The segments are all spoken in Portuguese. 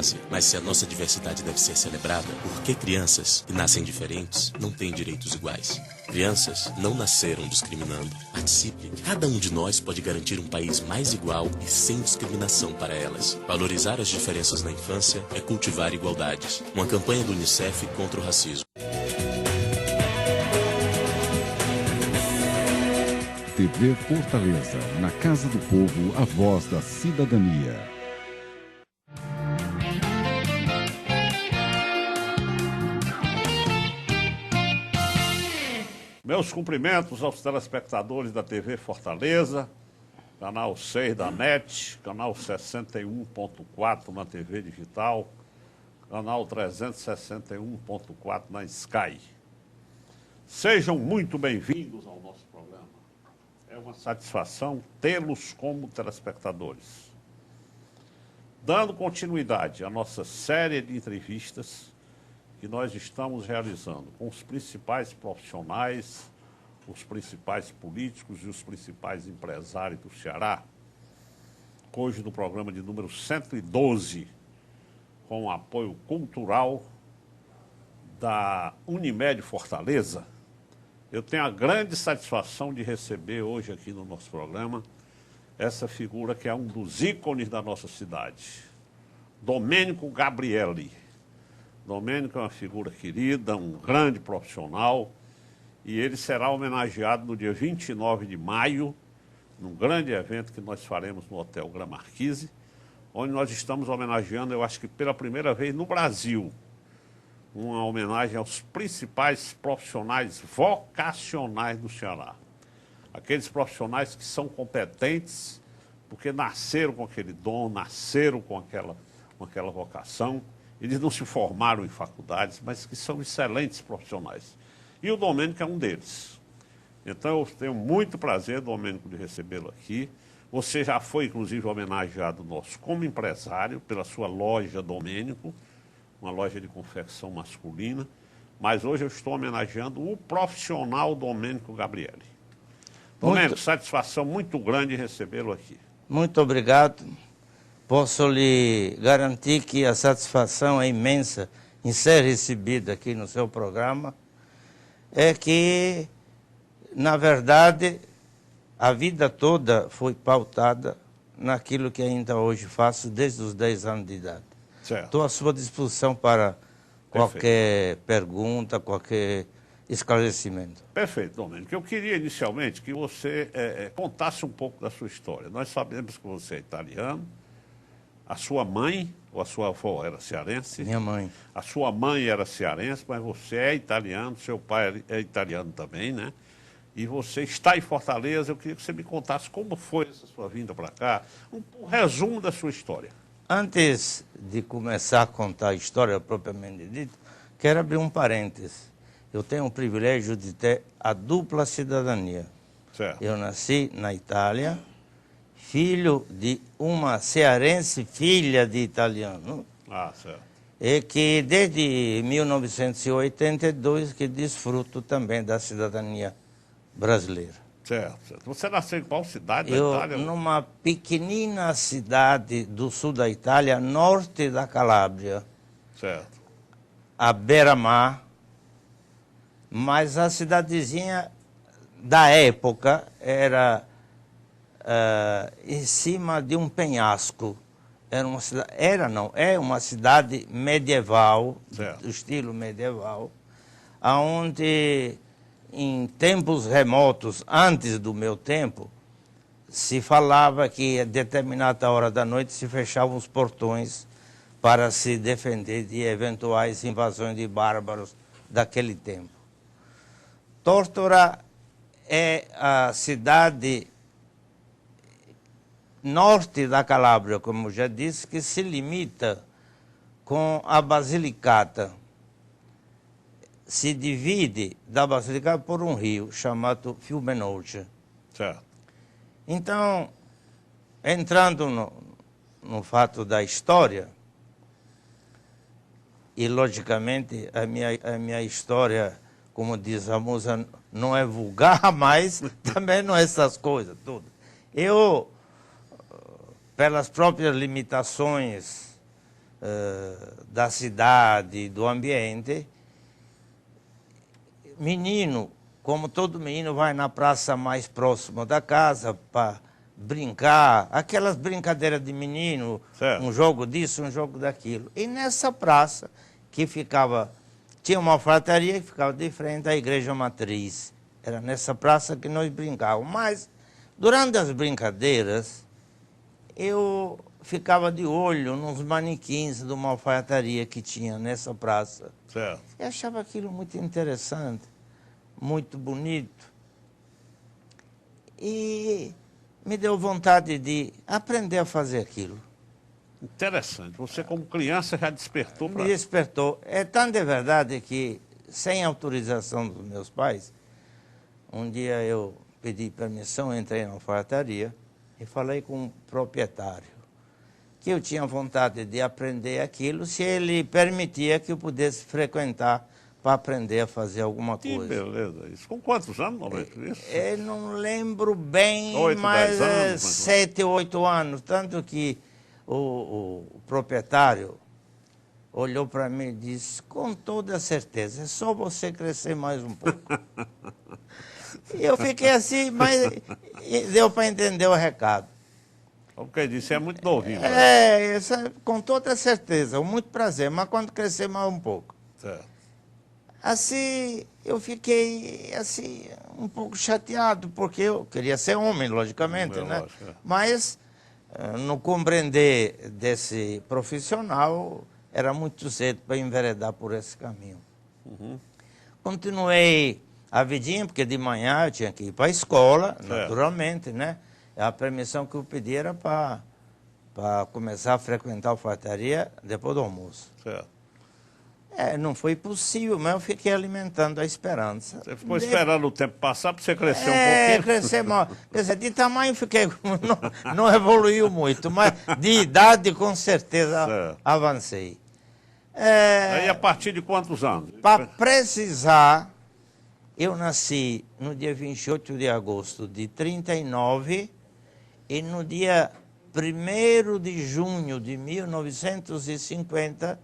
tolerância. Mas se a nossa diversidade deve ser celebrada, por que crianças que nascem diferentes não têm direitos iguais? Crianças não nasceram discriminando. Participe. Cada um de nós pode garantir um país mais igual e sem discriminação para elas. Valorizar as diferenças na infância é cultivar igualdades. Uma campanha do UNICEF contra o racismo. TV Fortaleza, na Casa do Povo, a voz da cidadania. Meus cumprimentos aos telespectadores da TV Fortaleza, canal 6 da NET, canal 61.4 na TV digital, canal 361.4 na Sky. Sejam muito bem-vindos ao nosso programa. É uma satisfação tê-los como telespectadores. Dando continuidade à nossa série de entrevistas que nós estamos realizando com os principais profissionais, os principais políticos e os principais empresários do Ceará, hoje no programa de número 112, com o apoio cultural da Unimed Fortaleza, eu tenho a grande satisfação de receber hoje aqui no nosso programa essa figura que é um dos ícones da nossa cidade, Domênico Gabrielli. Domênico é uma figura querida, um grande profissional, e ele será homenageado no dia 29 de maio, num grande evento que nós faremos no Hotel Gran Marquise, onde nós estamos homenageando, eu acho que pela primeira vez no Brasil, uma homenagem aos principais profissionais vocacionais do Ceará. Aqueles profissionais que são competentes, porque nasceram com aquele dom, nasceram com aquela vocação. Eles não se formaram em faculdades, mas que são excelentes profissionais. E o Domênico é um deles. Então, eu tenho muito prazer, Domênico, de recebê-lo aqui. Você já foi, inclusive, homenageado nosso como empresário pela sua loja Domênico, uma loja de confecção masculina. Mas hoje eu estou homenageando o profissional Domênico Gabrielli. Domênico, satisfação muito grande recebê-lo aqui. Muito obrigado. Posso lhe garantir que a satisfação é imensa em ser recebido aqui no seu programa. É que, na verdade, a vida toda foi pautada naquilo que ainda hoje faço desde os 10 anos de idade. Estou à sua disposição para qualquer pergunta, qualquer esclarecimento. Perfeito, Domênico. Eu queria inicialmente que você contasse um pouco da sua história. Nós sabemos que você é italiano. A sua mãe ou a sua avó era cearense? Minha mãe. A sua mãe era cearense, mas você é italiano, seu pai é italiano também, né? E você está em Fortaleza. Eu queria que você me contasse como foi essa sua vinda para cá, um resumo da sua história. Antes de começar a contar a história propriamente dita, quero abrir um parênteses. Eu tenho o privilégio de ter a dupla cidadania. Certo. Eu nasci na Itália, filho de uma cearense, filha de italiano. Ah, certo. E que desde 1982 que desfruto também da cidadania brasileira. Certo, certo. Você nasceu em qual cidade da Eu, Itália? numa pequenina cidade do sul da Itália, norte da Calábria. Certo. À beira-mar, mas a cidadezinha da época era em cima de um penhasco. Era uma cidade, é uma cidade medieval, certo, do estilo medieval, onde em tempos remotos, antes do meu tempo, se falava que a determinada hora da noite se fechavam os portões para se defender de eventuais invasões de bárbaros daquele tempo. Tórtora é a cidade norte da Calábria, como já disse, que se limita com a Basilicata. Se divide da Basilicata por um rio chamado Fiumenoce. Certo. Então, entrando no fato da história, e logicamente a minha história, como diz a musa, não é vulgar, mas também não é essas coisas tudo. Eu, pelas próprias limitações da cidade, do ambiente. Menino, como todo menino, vai na praça mais próxima da casa para brincar, aquelas brincadeiras de menino, certo. Um jogo disso, um jogo daquilo. E nessa praça, que ficava, tinha uma alfaiataria que ficava de frente à igreja matriz. Era nessa praça que nós brincávamos. Mas, durante as brincadeiras, eu ficava de olho nos manequins de uma alfaiataria que tinha nessa praça. Certo. Eu achava aquilo muito interessante, muito bonito. E me deu vontade de aprender a fazer aquilo. Interessante. Você, como criança, já despertou para... Me despertou. É tão de verdade que, sem autorização dos meus pais, um dia eu pedi permissão, entrei na alfaiataria e falei com o proprietário que eu tinha vontade de aprender aquilo, se ele permitia que eu pudesse frequentar para aprender a fazer alguma Que coisa. beleza. Isso com quantos anos, Norberto? Isso? Eu não lembro bem, 8, mas 10 anos, 7, 8 anos. Tanto que o proprietário olhou para mim e disse, com toda certeza, é só você crescer mais um pouco. E eu fiquei assim, mas deu para entender o recado. Porque disse, é muito novinho. Com toda certeza, muito prazer, mas quando crescer mais um pouco. Certo. Assim, eu fiquei assim, um pouco chateado, porque eu queria ser homem, logicamente, né? Lógico, é. Mas, no compreender desse profissional, era muito cedo para enveredar por esse caminho. Continuei a vidinha, porque de manhã eu tinha que ir para a escola, naturalmente, né? A permissão que eu pedi era para começar a frequentar a alfaiataria depois do almoço. Certo. Não foi possível, mas eu fiquei alimentando a esperança. Você ficou esperando o tempo passar para você crescer um pouquinho? Crescer mal. Quer dizer, de tamanho fiquei, não evoluiu muito, mas de idade com certeza Certo. avancei. Aí a partir de quantos anos? Para precisar, eu nasci no dia 28 de agosto de 39 e no dia 1º de junho de 1950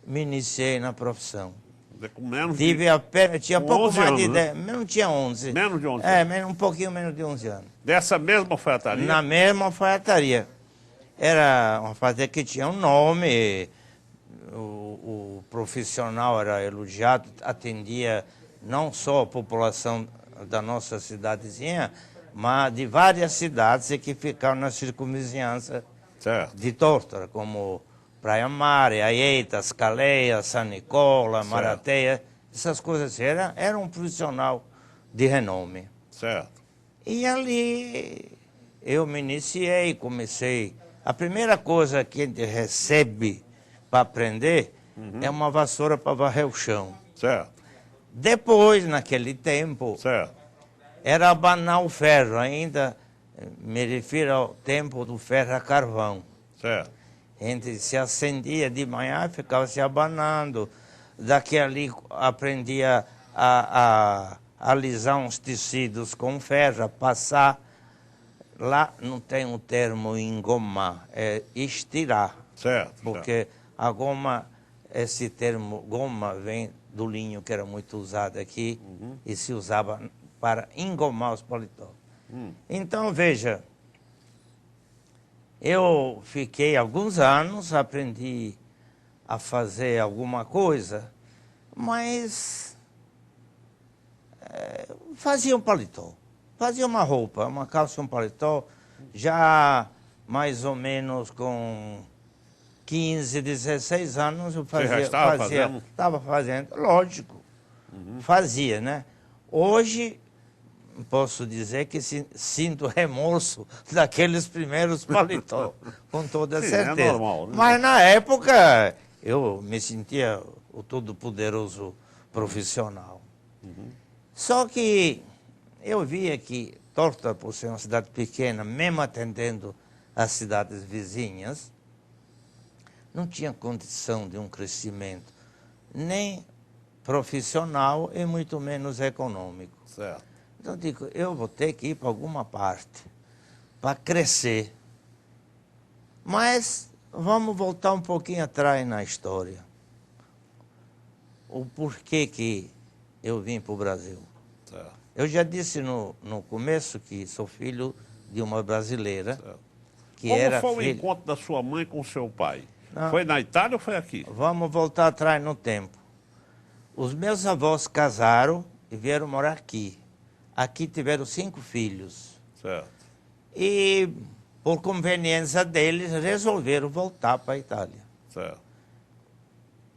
me iniciei na profissão. Com menos Tive apenas, tinha com pouco 11 mais anos, de né? 10, não tinha 11. Menos de 11 anos. Um pouquinho menos de 11 anos. Dessa mesma alfaiataria? Na mesma alfaiataria. Era uma alfaiataria que tinha um nome, o profissional era elogiado, atendia não só a população da nossa cidadezinha, mas de várias cidades que ficavam na circunvizinhança Certo. de Tórtora, como Praia Mare, Aieitas, Caleia, San Nicola, Marateia, essas coisas assim. Era um profissional de renome. Certo. E ali eu me iniciei, comecei. A primeira coisa que a gente recebe para aprender é uma vassoura para varrer o chão. Certo. Depois, naquele tempo, Certo. era abanar o ferro, ainda me refiro ao tempo do ferro a carvão. Certo. A gente se acendia de manhã e ficava se abanando. Daqui ali aprendia a alisar uns tecidos com ferro, a passar. Lá não tem um termo engomar, é estirar. Certo. Porque a goma, esse termo goma vem do linho que era muito usado aqui e se usava para engomar os paletós. Então, veja, eu fiquei alguns anos, aprendi a fazer alguma coisa, mas fazia um paletó, fazia uma roupa, uma calça e um paletó, já mais ou menos com 15, 16 anos eu Você já estava fazendo? Estava fazendo, lógico, fazia, né? Hoje, posso dizer que sinto remorso daqueles primeiros paletó, com toda Sim, certeza. é normal, né? Mas na época eu me sentia o todo-poderoso profissional. Só que eu via que Tórtora, por ser uma cidade pequena, mesmo atendendo as cidades vizinhas, não tinha condição de um crescimento nem profissional e muito menos econômico. Certo. Então eu digo, eu vou ter que ir para alguma parte para crescer. Mas vamos voltar um pouquinho atrás na história. O porquê que eu vim para o Brasil. Certo. Eu já disse no começo que sou filho de uma brasileira. Certo. Que Como era foi o filho... encontro da sua mãe com o seu pai? Não. Foi na Itália ou foi aqui? Vamos voltar atrás no tempo. Os meus avós casaram e vieram morar aqui. Aqui tiveram 5 filhos. Certo. E, por conveniência deles, resolveram voltar para a Itália. Certo.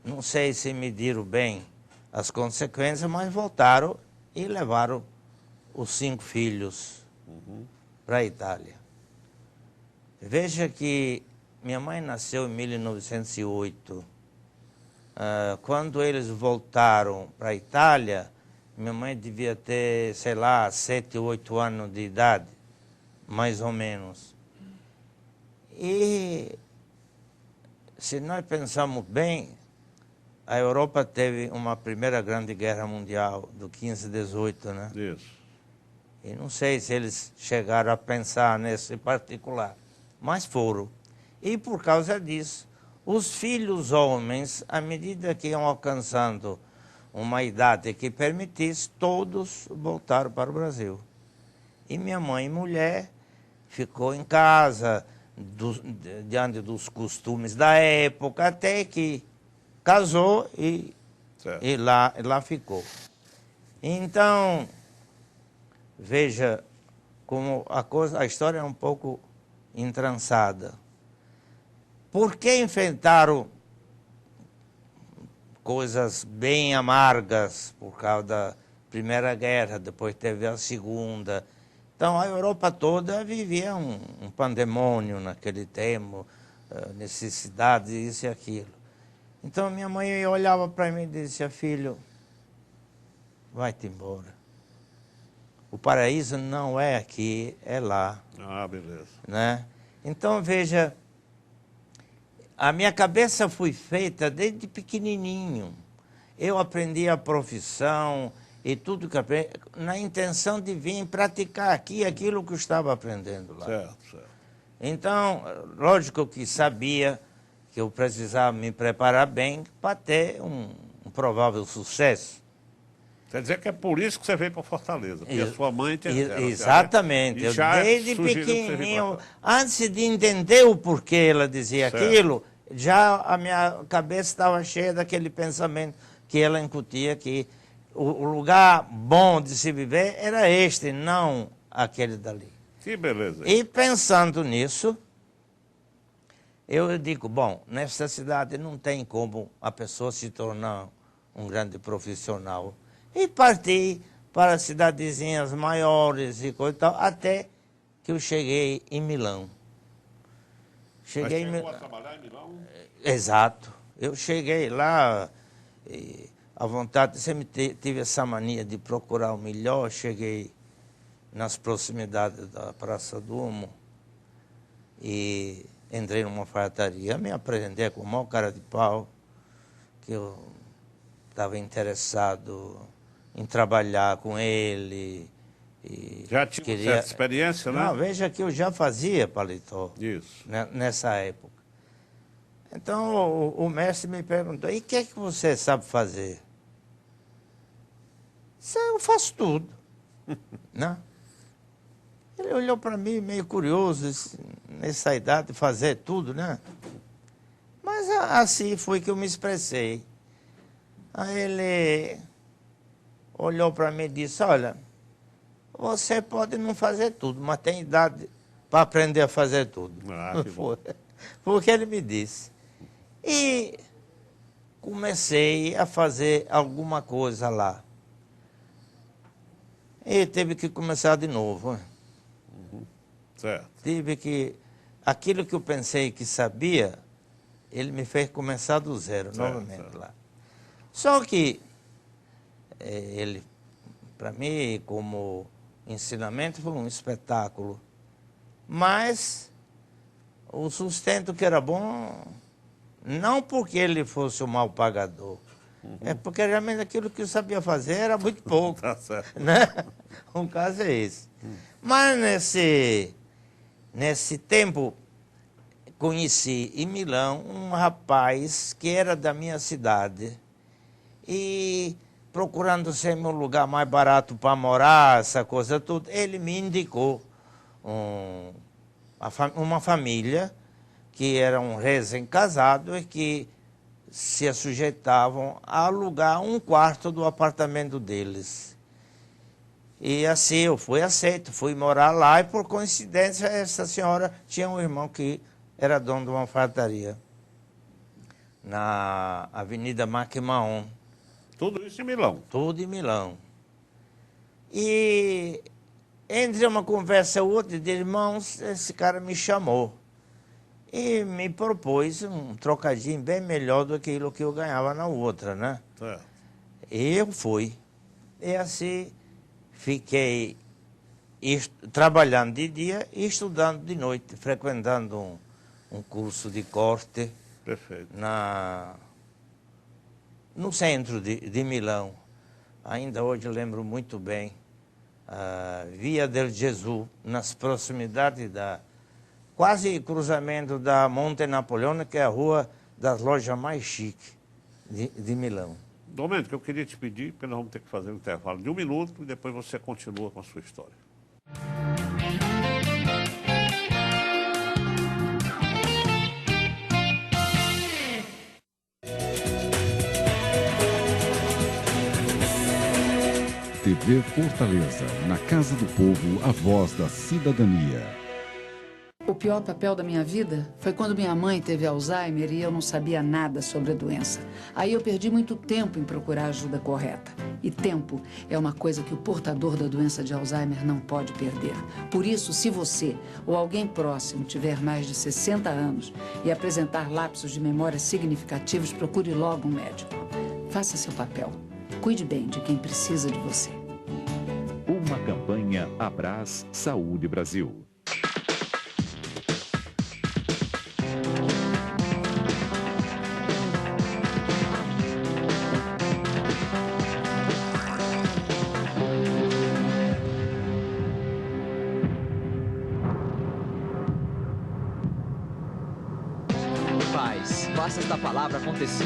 Não sei se mediram bem as consequências, mas voltaram e levaram os 5 filhos para a Itália. Veja que minha mãe nasceu em 1908. Quando eles voltaram para a Itália, minha mãe devia ter, sei lá, 7, 8 anos de idade, mais ou menos. E, se nós pensarmos bem, a Europa teve uma primeira grande guerra mundial, do 15 a 18, né? Isso. E não sei se eles chegaram a pensar nesse particular, mas foram. E por causa disso, os filhos homens, à medida que iam alcançando uma idade que permitisse, todos voltaram para o Brasil. E minha mãe, mulher, ficou em casa, diante dos costumes da época, até que casou e lá ficou. Então, veja como a história é um pouco entrançada. Por que enfrentaram coisas bem amargas por causa da Primeira Guerra, depois teve a Segunda? Então, a Europa toda vivia um pandemônio naquele tempo, necessidade, isso e aquilo. Então, minha mãe olhava para mim e dizia: filho, vai-te embora. O paraíso não é aqui, é lá. Ah, beleza. Né? Então, veja, a minha cabeça foi feita desde pequenininho. Eu aprendi a profissão e tudo que aprendi, na intenção de vir praticar aqui aquilo que eu estava aprendendo lá. Certo, certo. Então, lógico que sabia que eu precisava me preparar bem para ter um provável sucesso. Quer dizer que é por isso que você veio para Fortaleza, porque a sua mãe tem... Exatamente. Eu, desde pequenininho, antes de entender o porquê ela dizia aquilo, já a minha cabeça estava cheia daquele pensamento que ela incutia, que o lugar bom de se viver era este, não aquele dali. Que beleza. E pensando nisso, eu digo, bom, nessa cidade não tem como a pessoa se tornar um grande profissional. E parti para cidadezinhas maiores e coisa e tal, até que eu cheguei em Milão. Cheguei a trabalhar em Milão? Exato. Eu cheguei lá, e à vontade, sempre tive essa mania de procurar o melhor. Cheguei nas proximidades da Praça Duomo e entrei numa alfaiataria. Me apresenté com o maior cara de pau, que eu estava interessado em trabalhar com ele. E já tinha certa experiência, né? Não, veja que eu já fazia paletó. Isso. Nessa época. Então o mestre me perguntou: e o que é que você sabe fazer? Eu faço tudo. Né? Ele olhou para mim meio curioso, disse, nessa idade, fazer tudo, né? Mas assim foi que eu me expressei. Aí ele olhou para mim e disse: olha, você pode não fazer tudo, mas tem idade para aprender a fazer tudo. Ah, que bom. Foi o que ele me disse. E comecei a fazer alguma coisa lá. E teve que começar de novo. Certo. Tive que... Aquilo que eu pensei que sabia, ele me fez começar do zero, novamente lá. Só que ele, para mim, como ensinamento, foi um espetáculo. Mas o sustento que era bom, não porque ele fosse um mau pagador, é porque realmente aquilo que eu sabia fazer era muito pouco. Tá certo. Né? O caso é esse. Mas nesse tempo, conheci em Milão um rapaz que era da minha cidade e procurando sempre um lugar mais barato para morar, essa coisa tudo, ele me indicou uma família que eram recém-casados e que se sujeitavam a alugar um quarto do apartamento deles. E assim eu fui aceito, fui morar lá e por coincidência essa senhora tinha um irmão que era dono de uma fartaria na Avenida Marquemahon. Tudo isso em Milão. Tudo em Milão. E entre uma conversa e outra de irmãos, esse cara me chamou e me propôs um trocadinho bem melhor do que aquilo que eu ganhava na outra, né? É. E eu fui. E assim fiquei trabalhando de dia e estudando de noite, frequentando um curso de corte Perfeito. no centro de Milão. Ainda hoje eu lembro muito bem, Via del Gesù, nas proximidades quase cruzamento da Monte Napoleone, que é a rua das lojas mais chiques de Milão. Domênico, eu queria te pedir, porque nós vamos ter que fazer um intervalo de 1 minuto e depois você continua com a sua história. TV Fortaleza, na Casa do Povo, a voz da cidadania. O pior papel da minha vida foi quando minha mãe teve Alzheimer e eu não sabia nada sobre a doença. Aí eu perdi muito tempo em procurar a ajuda correta. E tempo é uma coisa que o portador da doença de Alzheimer não pode perder. Por isso, se você ou alguém próximo tiver mais de 60 anos e apresentar lapsos de memória significativos, procure logo um médico. Faça seu papel. Cuide bem de quem precisa de você. Uma campanha Abraz Saúde Brasil. Paz, faça esta palavra acontecer.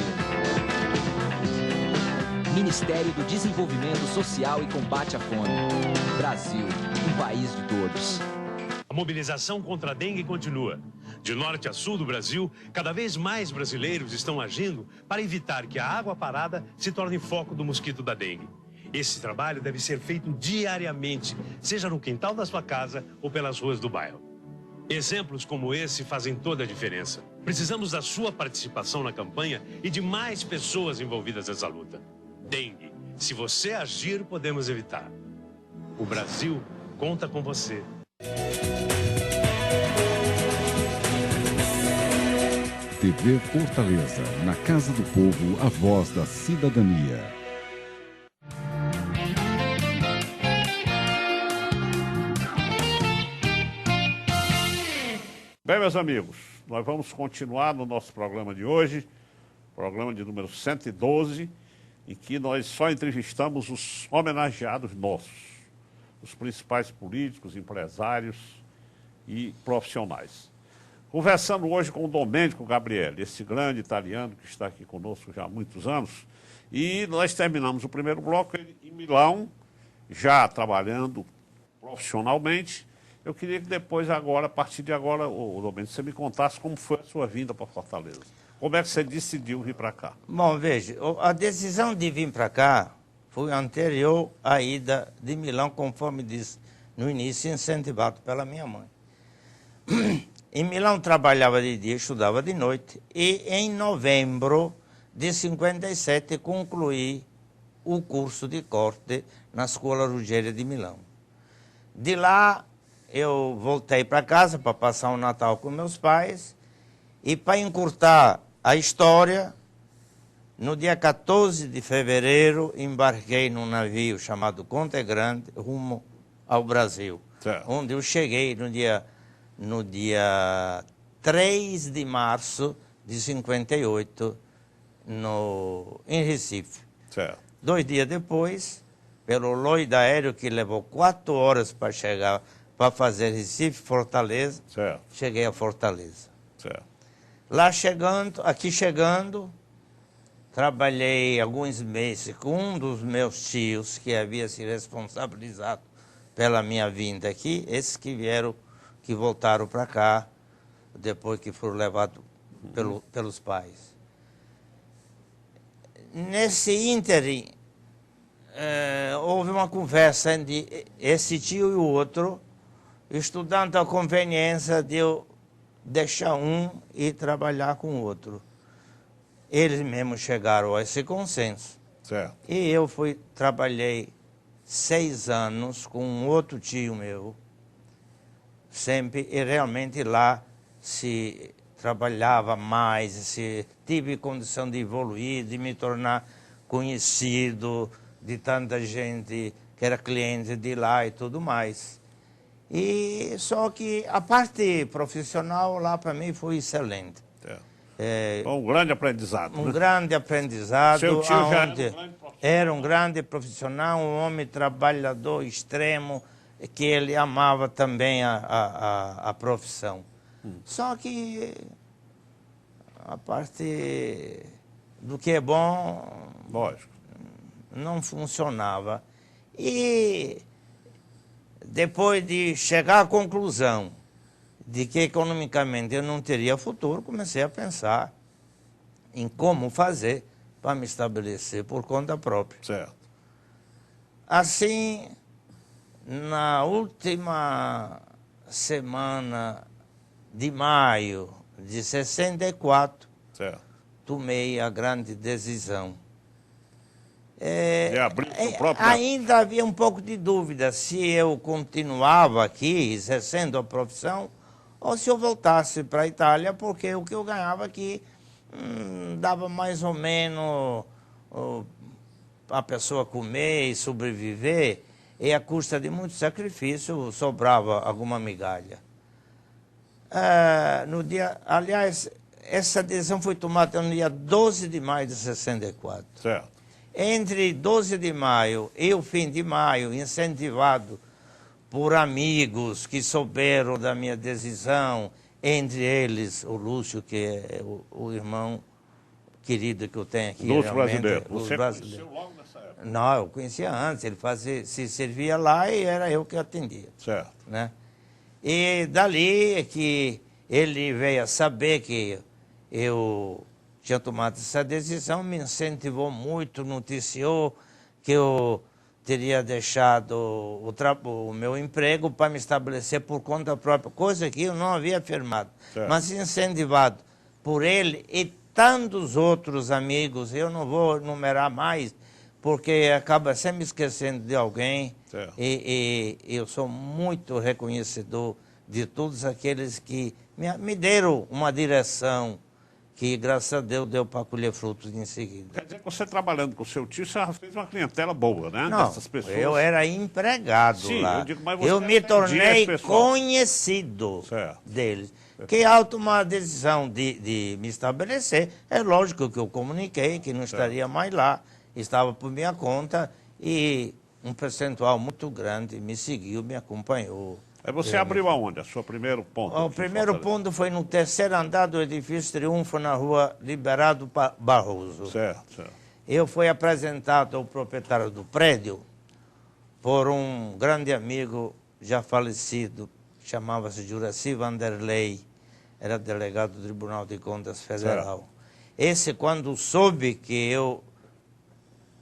Ministério do Desenvolvimento Social e Combate à Fome. Brasil, um país de todos. A mobilização contra a dengue continua. De norte a sul do Brasil, cada vez mais brasileiros estão agindo para evitar que a água parada se torne foco do mosquito da dengue. Esse trabalho deve ser feito diariamente, seja no quintal da sua casa ou pelas ruas do bairro. Exemplos como esse fazem toda a diferença. Precisamos da sua participação na campanha e de mais pessoas envolvidas nessa luta. Dengue. Se você agir, podemos evitar. O Brasil conta com você. TV Fortaleza, na Casa do Povo, a voz da cidadania. Bem, meus amigos, nós vamos continuar no nosso programa de hoje, programa de número 112, em que nós só entrevistamos os homenageados nossos, os principais políticos, empresários e profissionais. Conversando hoje com o Domênico Gabrielli, esse grande italiano que está aqui conosco já há muitos anos, e nós terminamos o primeiro bloco em Milão, já trabalhando profissionalmente. Eu queria que depois, agora, a partir de agora, Domênico, você me contasse como foi a sua vinda para Fortaleza. Como é que você decidiu vir para cá? Bom, veja, a decisão de vir para cá foi anterior à ida de Milão, conforme disse no início, incentivado pela minha mãe. Em Milão trabalhava de dia, estudava de noite, e em novembro de 57 concluí o curso de corte na Escola Ruggeri de Milão. De lá eu voltei para casa para passar o Natal com meus pais, e para encurtar a história, no dia 14 de fevereiro, embarquei num navio chamado Conte Grande, rumo ao Brasil, onde eu cheguei no dia 3 de março de 58, em Recife. Certo. 2 dias depois, pelo Lloyd aéreo, que levou 4 horas para chegar, para fazer Recife, Fortaleza, Certo. cheguei a Fortaleza. Certo. Aqui chegando, trabalhei alguns meses com um dos meus tios que havia se responsabilizado pela minha vinda aqui, esses que voltaram para cá depois que foram levados pelos pais. Nesse ínterim, houve uma conversa entre esse tio e o outro, estudando a conveniência de eu deixar um e trabalhar com o outro. Eles mesmos chegaram a esse consenso. Certo. E eu trabalhei 6 anos com um outro tio meu, sempre, e realmente lá se trabalhava mais, se tive condição de evoluir, de me tornar conhecido de tanta gente que era cliente de lá e tudo mais. E só que a parte profissional lá para mim foi excelente. Um grande aprendizado. Um grande aprendizado. Seu tio já era um grande profissional, um homem trabalhador extremo, que ele amava também a profissão. Só que a parte do que é bom, lógico, não funcionava. E depois de chegar à conclusão de que economicamente eu não teria futuro, comecei a pensar em como fazer para me estabelecer por conta própria. Certo. Assim, na última semana de maio de 64, certo, tomei a grande decisão. De abrir seu próprio... Ainda havia um pouco de dúvida se eu continuava aqui, exercendo a profissão, ou se eu voltasse para a Itália, porque o que eu ganhava aqui dava mais ou menos a pessoa comer e sobreviver, e à custa de muito sacrifício sobrava alguma migalha. Aliás, essa decisão foi tomada no dia 12 de maio de 64. Certo. Entre 12 de maio e o fim de maio, incentivado por amigos que souberam da minha decisão, entre eles o Lúcio, que é o irmão querido que eu tenho aqui. Lúcio brasileiro. Você conheceu logo nessa época? Não, eu conhecia antes, ele se servia lá e era eu que atendia. Certo. Né? E dali é que ele veio a saber que eu tinha tomado essa decisão, me incentivou muito, noticiou que eu teria deixado o meu emprego para me estabelecer por conta própria, coisa que eu não havia afirmado. Certo. Mas incentivado por ele e tantos outros amigos, eu não vou enumerar mais, porque acaba sempre esquecendo de alguém. Certo. E eu sou muito reconhecedor de todos aqueles que me deram uma direção que, graças a Deus, deu para colher frutos em seguida. Quer dizer que você trabalhando com o seu tio, você já fez uma clientela boa, né? Não, dessas pessoas. eu era empregado. Sim, lá. eu digo, mas você eu me atendia tornei esse pessoal. conhecido Certo. deles. Que ao tomar a decisão de me estabelecer, é lógico que eu comuniquei que não estaria mais lá, estava por minha conta e um percentual muito grande me seguiu, me acompanhou. Aí você abriu aonde? A sua primeiro ponto? O primeiro ponto foi no 3º andar do edifício Triunfo, na rua Liberado Barroso. Certo, certo. Eu fui apresentado ao proprietário do prédio por um grande amigo já falecido, chamava-se Juraci Vanderlei, era delegado do Tribunal de Contas Federal. Certo. Esse, quando soube que eu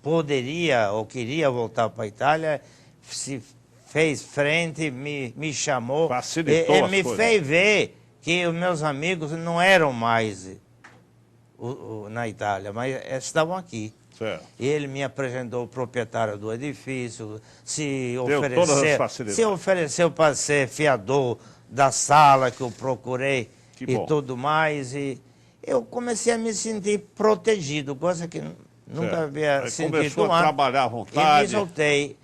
poderia ou queria voltar para a Itália, se fez frente, me chamou Facilitou e as me coisas. fez ver que os meus amigos não eram mais na Itália, mas estavam aqui. Certo. E ele me apresentou o proprietário do edifício, todas as facilidades. se ofereceu para ser fiador da sala que eu procurei Que e bom. tudo mais. E eu comecei a me sentir protegido, coisa que nunca Certo. havia Aí sentido começou a antes. trabalhar à E me vontade. soltei.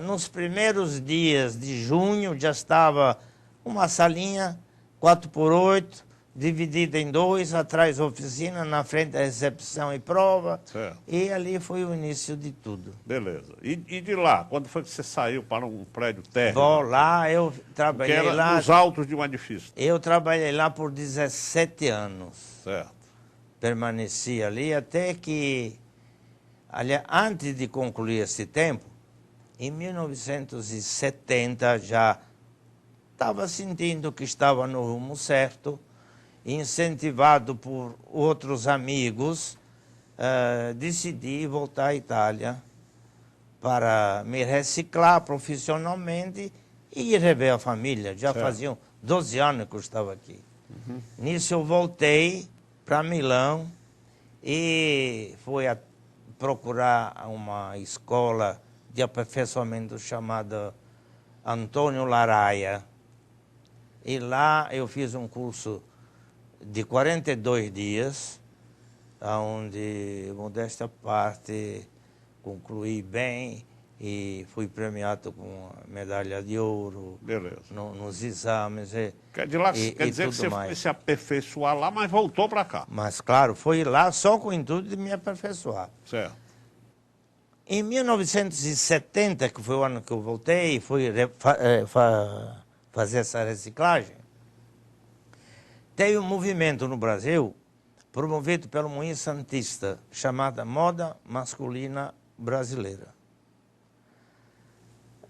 Nos primeiros dias de junho já estava uma salinha 4x8, dividida em dois, atrás oficina, na frente a recepção e prova. Certo. E ali foi o início de tudo. Beleza. E de lá, quando foi que você saiu para um prédio térreo? Bom, lá eu Que trabalhei era lá. nos altos de um edifício. Eu trabalhei lá por 17 anos. Certo. Permaneci ali até que, aliás, antes de concluir esse tempo, em 1970 já estava sentindo que estava no rumo certo, incentivado por outros amigos, decidi voltar à Itália para me reciclar profissionalmente e ir rever a família. Já faziam 12 anos que eu estava aqui. Nisso eu voltei para Milão e fui procurar uma escola de aperfeiçoamento chamada Antônio Laraia. E lá eu fiz um curso de 42 dias, onde, modesta parte, concluí bem e fui premiado com a medalha de ouro. Beleza. Nos exames. Quer dizer que você foi se aperfeiçoar lá, mas voltou para cá. Mas, claro, fui lá só com o intuito de me aperfeiçoar. Certo. Em 1970, que foi o ano que eu voltei, fui fazer essa reciclagem, teve um movimento no Brasil, promovido pelo Moinho Santista, chamada Moda Masculina Brasileira,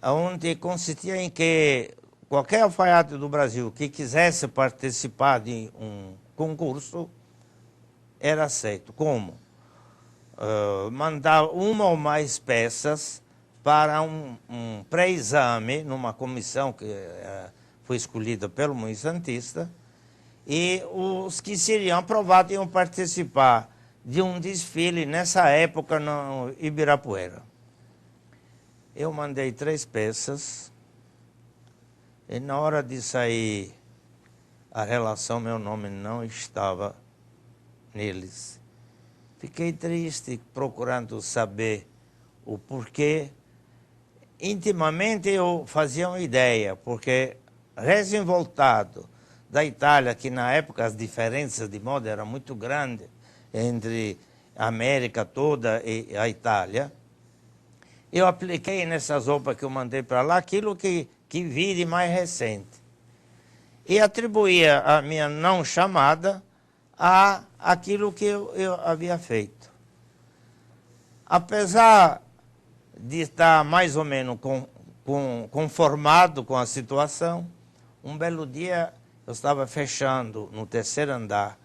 onde consistia em que qualquer alfaiate do Brasil que quisesse participar de um concurso era aceito. Como? Mandar uma ou mais peças para um pré-exame numa comissão que foi escolhida pelo Moinho Santista, e os que seriam aprovados iam participar de um desfile nessa época no Ibirapuera. Eu mandei 3 peças e na hora de sair a relação, meu nome não estava neles. Fiquei triste, procurando saber o porquê. Intimamente eu fazia uma ideia, porque recém-voltado da Itália, que na época as diferenças de moda eram muito grandes entre a América toda e a Itália, eu apliquei nessas roupas que eu mandei para lá aquilo que vi de mais recente. E atribuía a minha não chamada a aquilo que eu havia feito. Apesar de estar mais ou menos conformado com a situação, um belo dia eu estava fechando no 3º andar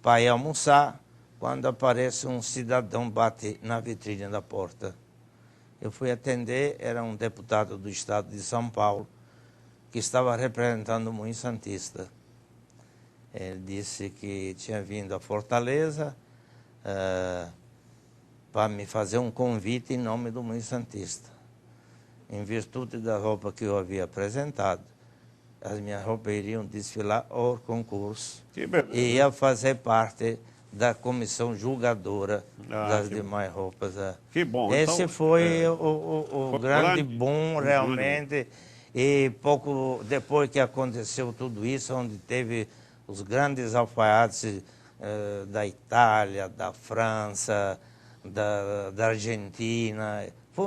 para ir almoçar, quando aparece um cidadão, bate na vitrine da porta. Eu fui atender, era um deputado do estado de São Paulo, que estava representando o Moinho Santista. Ele disse que tinha vindo a Fortaleza para me fazer um convite em nome do Moinho Santista. Em virtude da roupa que eu havia apresentado, as minhas roupas iriam desfilar ao concurso e ia fazer parte da comissão julgadora das demais roupas. Que bom. Esse então, foi o grande boom, realmente. E pouco depois que aconteceu tudo isso, onde teve os grandes alfaiates da Itália, da França, da Argentina. Foi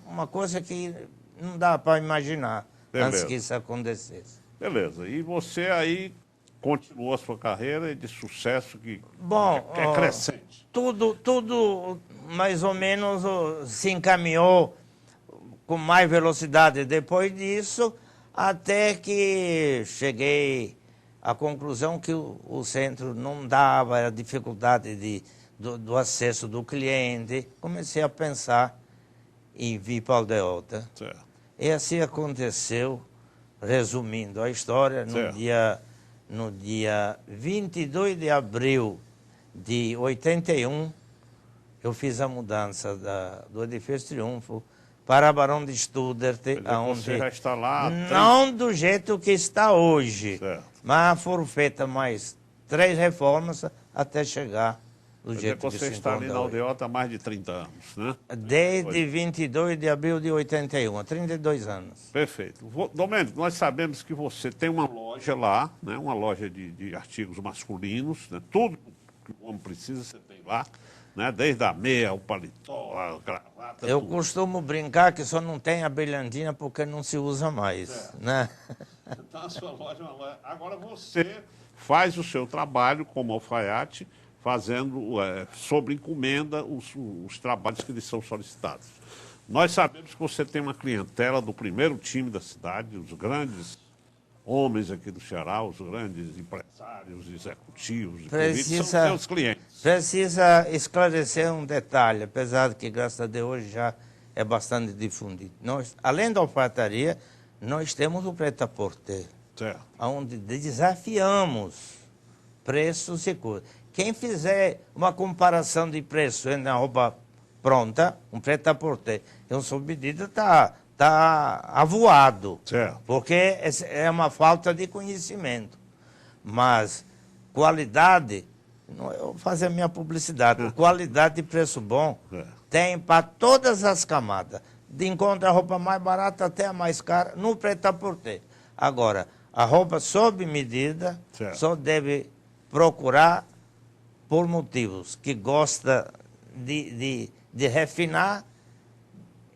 uma coisa que não dá para imaginar antes que isso acontecesse. Beleza. E você aí continuou a sua carreira de sucesso que é crescente? Tudo mais ou menos se encaminhou com mais velocidade depois disso, até que cheguei à conclusão que o centro não dava, a dificuldade do acesso do cliente. Comecei a pensar em vir para Aldeota. Certo. E assim aconteceu, resumindo a história, no dia 22 de abril de 81, eu fiz a mudança do Edifício Triunfo para Barão de Studart, onde você já está lá? Não do jeito que está hoje, certo, mas foram feitas mais 3 reformas até chegar do Quer dizer jeito que que você se está ali encontra na hoje. aldeota há mais de 30 anos, né? Desde 22 de abril de 81, há 32 anos. Perfeito. Domênico, nós sabemos que você tem uma loja lá, né? Uma loja de artigos masculinos, né? Tudo que o homem precisa você tem lá, né? Desde a meia, o paletó, a gravata, Eu tudo. costumo brincar que só não tem a brilhantina porque não se usa mais, né? Então a sua loja é uma loja. Agora você faz o seu trabalho como alfaiate, fazendo sob encomenda os trabalhos que lhe são solicitados. Nós sabemos que você tem uma clientela do primeiro time da cidade, os grandes homens aqui do Ceará, os grandes empresários, executivos, são seus clientes. Precisa esclarecer um detalhe, apesar de que, graças a Deus, hoje já é bastante difundido. Nós, além da alfaiataria, nós temos o prêt-à-porter, onde desafiamos preços e coisas. Quem fizer uma comparação de preço entre a roupa pronta, um prêt-à-porter, e um sob medida, está avoado. Porque é uma falta de conhecimento. Mas qualidade, eu vou fazer a minha publicidade, qualidade e preço bom tem para todas as camadas. Encontra a roupa mais barata até a mais cara no prêt-à-porter. Agora, a roupa sob medida só deve procurar por motivos que gosta de refinar,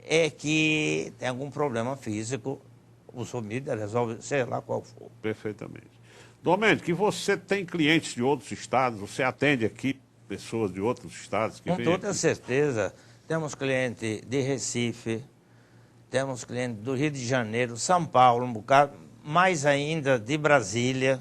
é que tem algum problema físico, o sob medida resolve, sei lá qual for. Perfeitamente. Domênico, que você tem clientes de outros estados, você atende aqui pessoas de outros estados que Com vêm toda aqui? certeza. Temos cliente de Recife, temos cliente do Rio de Janeiro, São Paulo, um bocado, mais ainda de Brasília.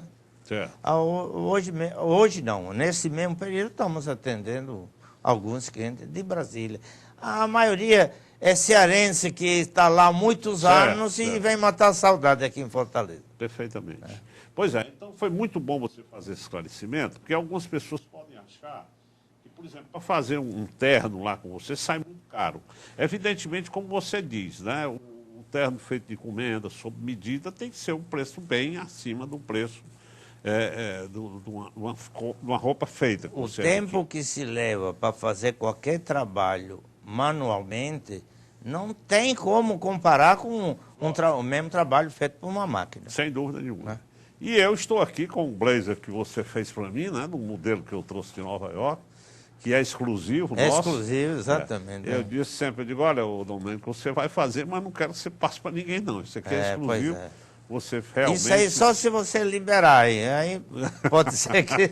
Hoje não, nesse mesmo período estamos atendendo alguns clientes de Brasília. A maioria é cearense que está lá há muitos anos e vem matar a saudade aqui em Fortaleza. Perfeitamente. Pois é, então foi muito bom você fazer esse esclarecimento, porque algumas pessoas podem achar que, por exemplo, para fazer um terno lá com você sai muito caro. Evidentemente, como você diz, né? O terno feito de encomenda, sob medida, tem que ser um preço bem acima do preço de uma roupa feita. O tempo que se leva para fazer qualquer trabalho manualmente não tem como comparar com o mesmo trabalho feito por uma máquina. Sem dúvida nenhuma. E eu estou aqui com o blazer que você fez para mim, né, do modelo que eu trouxe de Nova York, que é exclusivo nosso. Exclusivo, exatamente. Eu disse sempre, eu digo, olha, Domênico, você vai fazer, mas não quero que você passe para ninguém, não. Isso aqui é exclusivo. Você realmente... Isso aí só se você liberar, aí pode ser que...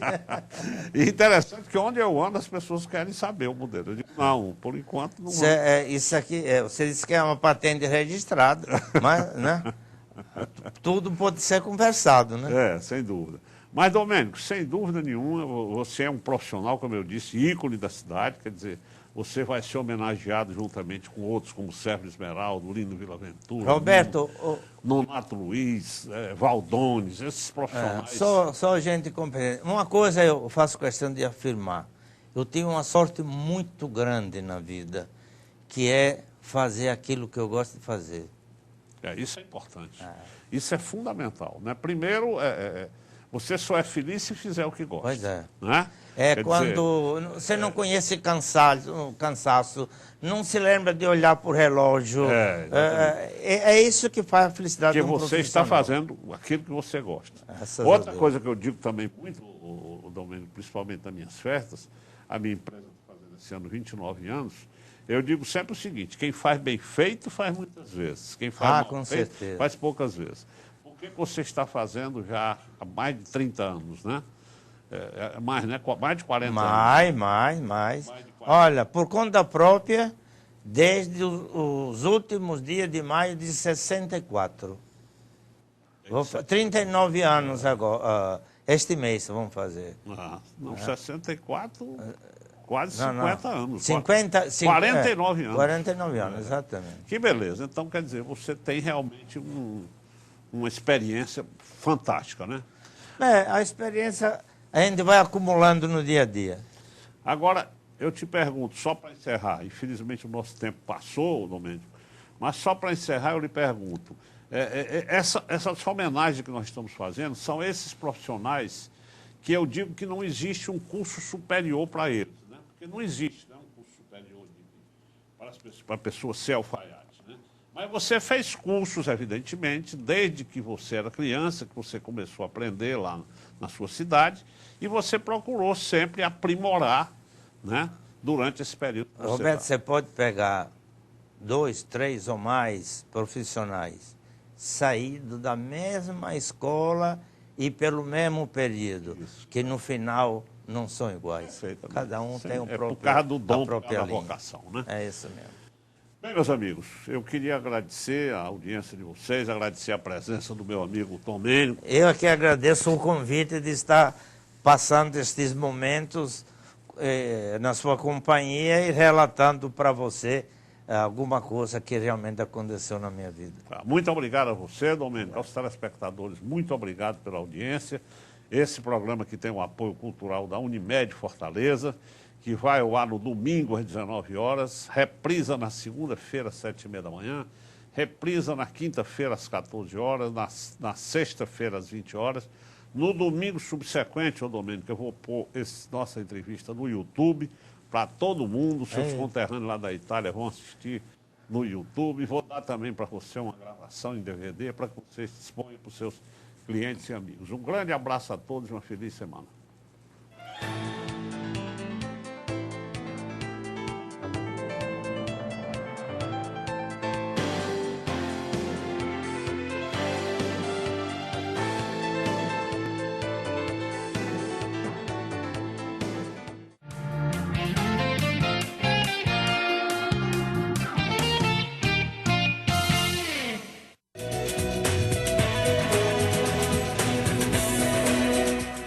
E interessante que onde eu ando as pessoas querem saber o modelo. Eu digo, não, por enquanto não. Isso aqui, você disse que é uma patente registrada, mas, né? Tudo pode ser conversado, né? Sem dúvida. Mas, Domênico, sem dúvida nenhuma, você é um profissional, como eu disse, ícone da cidade, quer dizer, você vai ser homenageado juntamente com outros, como Sérgio Esmeraldo, Lino Villaventura, Roberto, Nonato Luiz, Valdones, esses profissionais. Só gente competente. Uma coisa eu faço questão de afirmar. Eu tive uma sorte muito grande na vida, que é fazer aquilo que eu gosto de fazer. Isso é importante. Isso é fundamental. Né? Primeiro, você só é feliz se fizer o que gosta. Pois é. Né? Quando você não conhece cansaço, não se lembra de olhar para o relógio. É isso que faz a felicidade do profissional. Porque você está fazendo aquilo que você gosta. Outra coisa que eu digo também muito, o Domênico, principalmente nas minas festas, a minha empresa está fazendo esse ano 29 anos, eu digo sempre o seguinte, quem faz bem feito faz muitas vezes, quem faz mal feito faz poucas vezes. Por que você está fazendo já há mais de 30 anos, né? Mais, né? Mais de 40 anos. Mais. Olha, por conta própria, desde os últimos dias de maio de 64. 39 anos agora, este mês vamos fazer. Não, 64... Quase 50 anos. 49 anos. 49 anos, exatamente. Que beleza. Então, quer dizer, você tem realmente uma experiência fantástica, né? A experiência a gente vai acumulando no dia a dia. Agora, eu te pergunto, só para encerrar, infelizmente o nosso tempo passou, Domênico, mas só para encerrar eu lhe pergunto, essas homenagens que nós estamos fazendo são esses profissionais que eu digo que não existe um curso superior para eles. porque não existe, né, um curso superior para a pessoa ser alfaiate, né? Mas você fez cursos, evidentemente, desde que você era criança, que você começou a aprender lá na sua cidade, e você procurou sempre aprimorar, né, durante esse período. Roberto, você pode pegar 2, 3 ou mais profissionais saídos da mesma escola e pelo mesmo período, que no final não são iguais. Cada um tem o próprio, por causa do dom, a própria da linha. vocação, né? É isso mesmo. Bem, meus amigos, eu queria agradecer a audiência de vocês, agradecer a presença do meu amigo Tom Mênico. Eu aqui agradeço o convite de estar passando estes momentos na sua companhia e relatando para você alguma coisa que realmente aconteceu na minha vida. Muito obrigado a você, Domênico, aos telespectadores, muito obrigado pela audiência. Esse programa que tem o apoio cultural da Unimed Fortaleza, que vai ao ar no domingo às 19 horas, reprisa na segunda-feira às 7h30 da manhã, reprisa na quinta-feira às 14 horas, na sexta-feira às 20 horas. No domingo subsequente, ô Domênico, eu vou pôr nossa entrevista no YouTube para todo mundo, seus conterrâneos lá da Itália vão assistir no YouTube. Vou dar também para você uma gravação em DVD para que você exponha para os seus clientes e amigos. Um grande abraço a todos e uma feliz semana.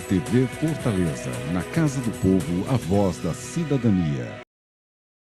TV Fortaleza, na Casa do Povo, a voz da cidadania.